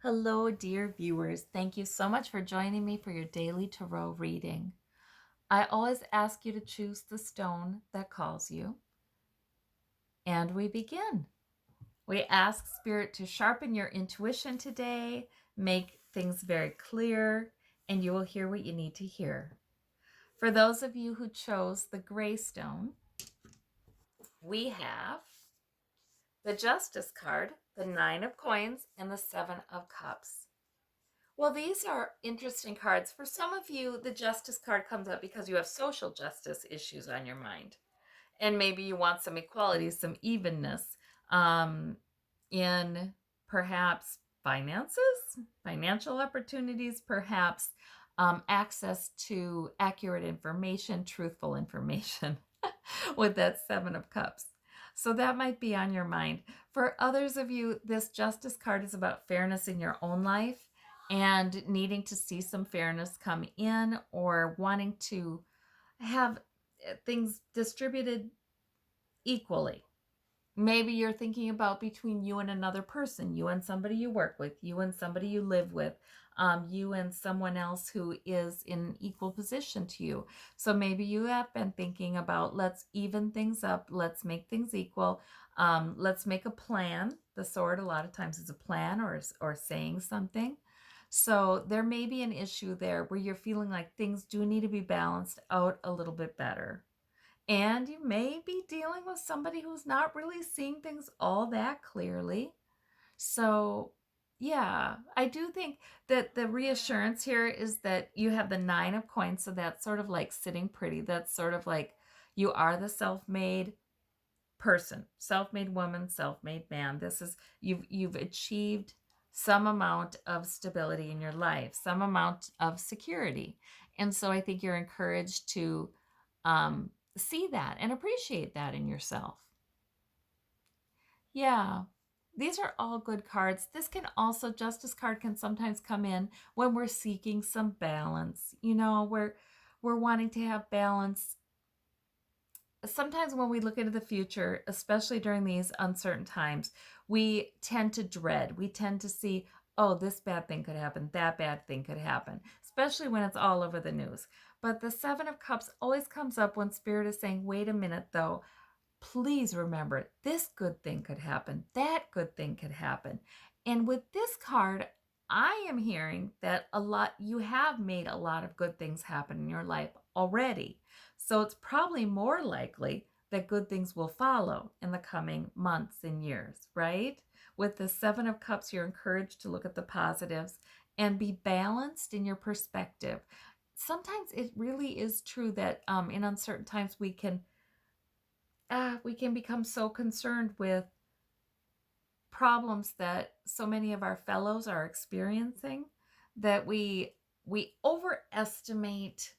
Hello, dear viewers. Thank you so much for joining me for your daily tarot reading. I always ask you to choose the stone that calls you, and we begin. We ask Spirit to sharpen your intuition today, make things very clear, and you will hear what you need to hear. For those of you who chose the gray stone, we have the Justice card, the Nine of Coins, and the Seven of Cups. Well, these are interesting cards. For some of you, the justice card comes up because you have social justice issues on your mind. And maybe you want some equality, some evenness in perhaps finances, financial opportunities, perhaps access to accurate information, truthful information with that Seven of Cups. So that might be on your mind. For others of you, this justice card is about fairness in your own life and needing to see some fairness come in or wanting to have things distributed equally. Maybe you're thinking about between you and another person, you and somebody you work with, you and somebody you live with, you and someone else who is in an equal position to you. So maybe you have been thinking about let's even things up, let's make things equal, let's make a plan. The sword a lot of times is a plan or saying something. So there may be an issue there where you're feeling like things do need to be balanced out a little bit better. And you may be dealing with somebody who's not really seeing things all that clearly. So, yeah, I do think that the reassurance here is that you have the Nine of Coins. So that's sort of like sitting pretty. That's sort of like you are the self-made person, self-made woman, self-made man. This is you've achieved some amount of stability in your life, some amount of security. And so I think you're encouraged to see that and appreciate that in yourself. Yeah. These are all good cards. This can also, Justice card can sometimes come in when we're seeking some balance. We're wanting to have balance. Sometimes when we look into the future, especially during these uncertain times, we tend to dread. We tend to see, oh, this bad thing could happen, that bad thing could happen, especially when it's all over the news. But the Seven of Cups always comes up when Spirit is saying, wait a minute, though. Please remember, this good thing could happen, that good thing could happen. And with this card, I am hearing that you have made a lot of good things happen in your life already. So it's probably more likely that good things will follow in the coming months and years, right? With the Seven of Cups, you're encouraged to look at the positives and be balanced in your perspective. Sometimes it really is true that in uncertain times we can become so concerned with problems that so many of our fellows are experiencing that we overestimate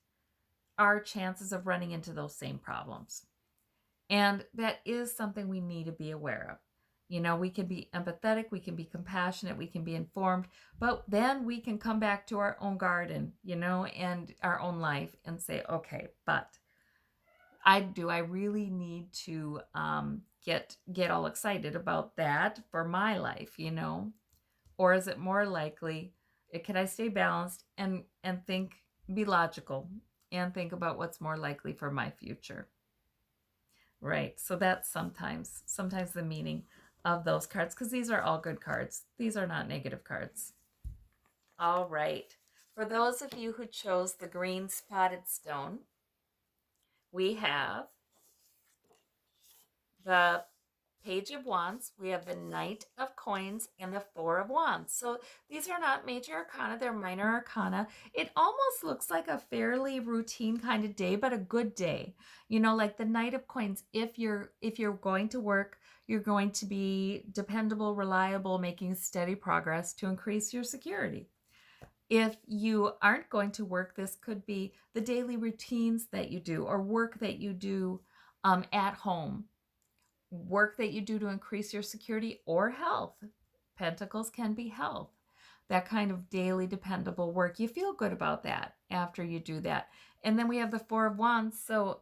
our chances of running into those same problems. And that is something we need to be aware of. We can be empathetic, we can be compassionate, we can be informed, but then we can come back to our own garden, and our own life and say, okay, but I really need to get all excited about that for my life? Or is it more likely, can I stay balanced and be logical and think about what's more likely for my future? Right. So that's sometimes the meaning of those cards, because these are all good cards. These are not negative cards. All right. For those of you who chose the green spotted stone, we have the Page of Wands, we have the Knight of Coins, and the Four of Wands. So these are not major arcana, they're minor arcana. It almost looks like a fairly routine kind of day, but a good day. Like the Knight of Coins, if you're going to work, you're going to be dependable, reliable, making steady progress to increase your security. If you aren't going to work, this could be the daily routines that you do or work that you do at home, work that you do to increase your security or health. Pentacles can be health. That kind of daily dependable work. You feel good about that after you do that. And then we have the Four of Wands. So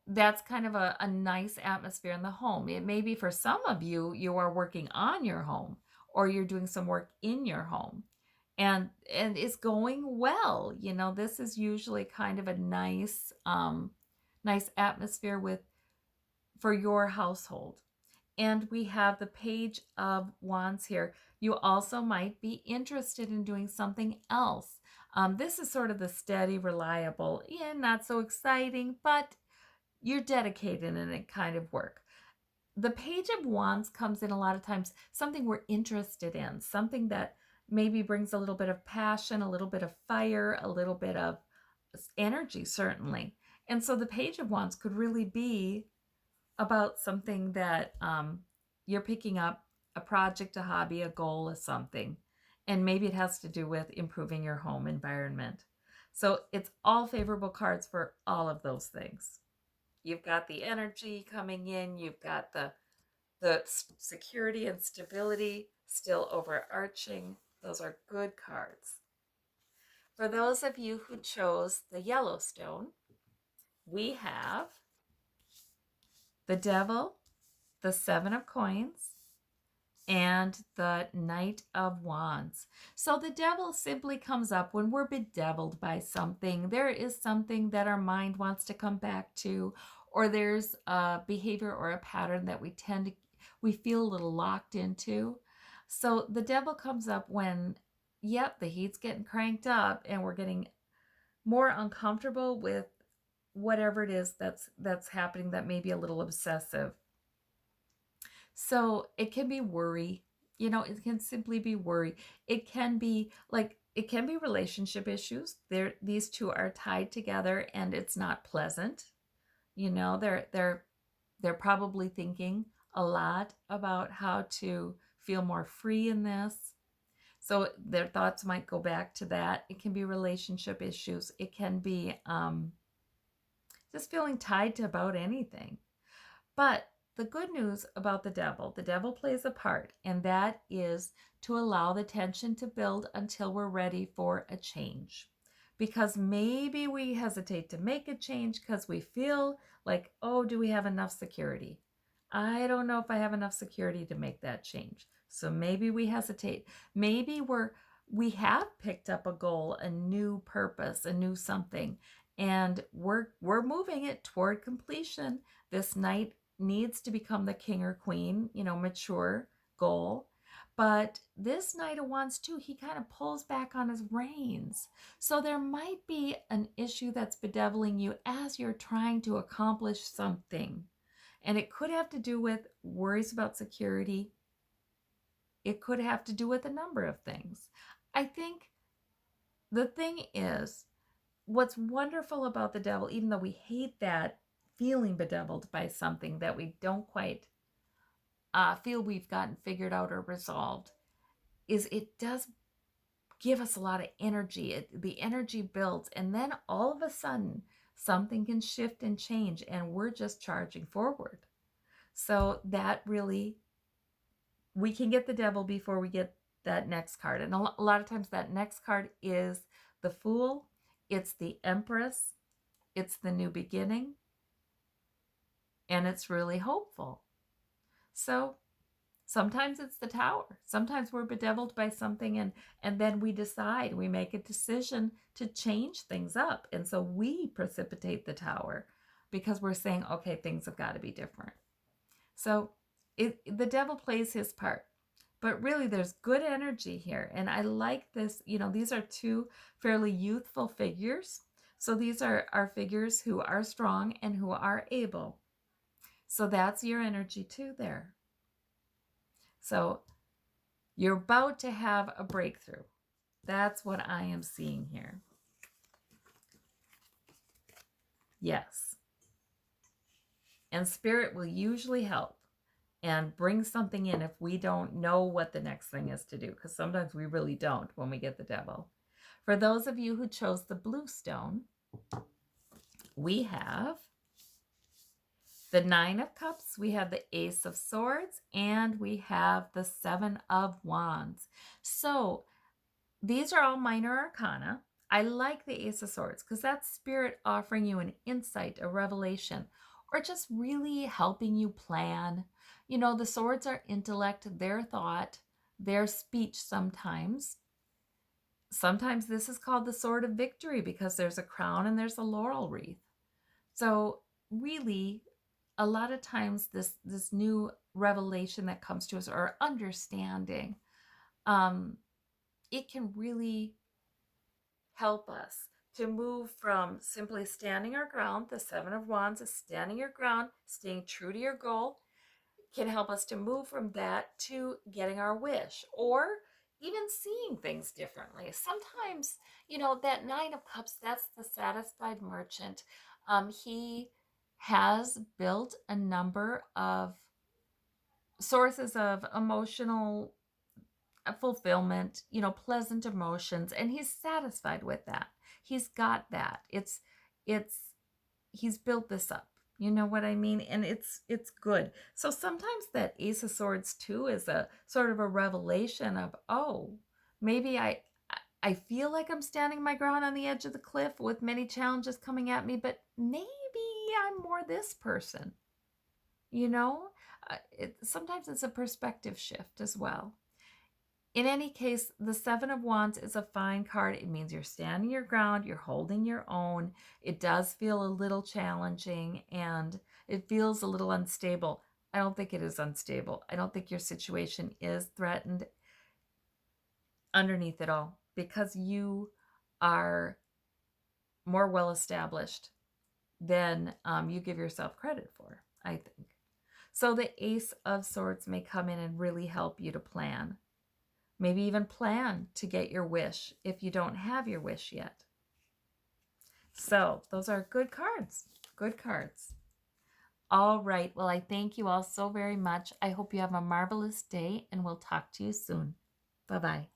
that's kind of a nice atmosphere in the home. It may be for some of you, you are working on your home, or you're doing some work in your home, and it's going well. This is usually kind of a nice atmosphere for your household. And we have the Page of Wands here. You also might be interested in doing something else. This is sort of the steady, reliable, not so exciting, but you're dedicated in it kind of work. The Page of Wands comes in a lot of times something we're interested in, something that maybe brings a little bit of passion, a little bit of fire, a little bit of energy, certainly. And so the Page of Wands could really be about something that you're picking up, a project, a hobby, a goal, or something. And maybe it has to do with improving your home environment. So it's all favorable cards for all of those things. You've got the energy coming in, you've got the security and stability still overarching. Those are good cards. For those of you who chose the Yellowstone, we have the Devil, the Seven of Coins, and the Knight of Wands. So the Devil simply comes up when we're bedeviled by something. There is something that our mind wants to come back to, or there's a behavior or a pattern that we feel a little locked into. So the Devil comes up when, the heat's getting cranked up and we're getting more uncomfortable with whatever it is that's happening that may be a little obsessive. So it can be worry. It can simply be worry. It can be relationship issues. These two are tied together and it's not pleasant. They're probably thinking a lot about how to feel more free in this. So their thoughts might go back to that. It can be relationship issues. It can be just feeling tied to about anything. But the good news about the devil plays a part, and that is to allow the tension to build until we're ready for a change. Because maybe we hesitate to make a change because we feel like, oh, do we have enough security? I don't know if I have enough security to make that change. So maybe we hesitate. Maybe we have picked up a goal, a new purpose, a new something, and we're moving it toward completion. This knight needs to become the king or queen, mature goal. But this Knight of Wands too, he kind of pulls back on his reins. So there might be an issue that's bedeviling you as you're trying to accomplish something. And it could have to do with worries about security. It could have to do with a number of things. I think the thing is, what's wonderful about the devil, even though we hate that feeling bedeviled by something that we don't quite feel we've gotten figured out or resolved, is it does give us a lot of energy. The energy builds, and then all of a sudden something can shift and change, and we're just charging forward. So that really, we can get the devil before we get that next card. And a lot of times that next card is the Fool, it's the Empress, it's the new beginning, and it's really hopeful. So sometimes it's the Tower. Sometimes we're bedeviled by something, and then we make a decision to change things up. And so we precipitate the Tower because we're saying, okay, things have got to be different. So the devil plays his part. But really, there's good energy here. And I like this. These are two fairly youthful figures. So these are figures who are strong and who are able. So that's your energy too there. So you're about to have a breakthrough. That's what I am seeing here. Yes. And Spirit will usually help and bring something in if we don't know what the next thing is to do, because sometimes we really don't when we get the devil. For those of you who chose the blue stone, we have the Nine of Cups, we have the Ace of Swords, and we have the Seven of Wands. So these are all minor arcana. I like the Ace of Swords because that's Spirit offering you an insight, a revelation, or just really helping you plan. The swords are intellect, their thought. their speech sometimes. Sometimes this is called the sword of victory because there's a crown and there's a laurel wreath. So really, a lot of times this new revelation that comes to us or understanding, um, it can really help us to move from simply standing our ground. The Seven of Wands is standing your ground, staying true to your goal, can help us to move from that to getting our wish or even seeing things differently. Sometimes, that Nine of Cups, that's the satisfied merchant. He has built a number of sources of emotional fulfillment, pleasant emotions, and he's satisfied with that. He's got that. It's he's built this up. You know what I mean? And it's good. So sometimes that Ace of Swords too is a sort of a revelation of, oh, maybe I feel like I'm standing my ground on the edge of the cliff with many challenges coming at me, but maybe I'm more this person. You know, sometimes it's a perspective shift as well. In any case, the Seven of Wands is a fine card. It means you're standing your ground, you're holding your own. It does feel a little challenging and it feels a little unstable. I don't think it is unstable. I don't think your situation is threatened underneath it all because you are more well established than you give yourself credit for, I think. So the Ace of Swords may come in and really help you to plan. Maybe even plan to get your wish if you don't have your wish yet. So those are good cards. Good cards. All right. Well, I thank you all so very much. I hope you have a marvelous day and we'll talk to you soon. Bye-bye.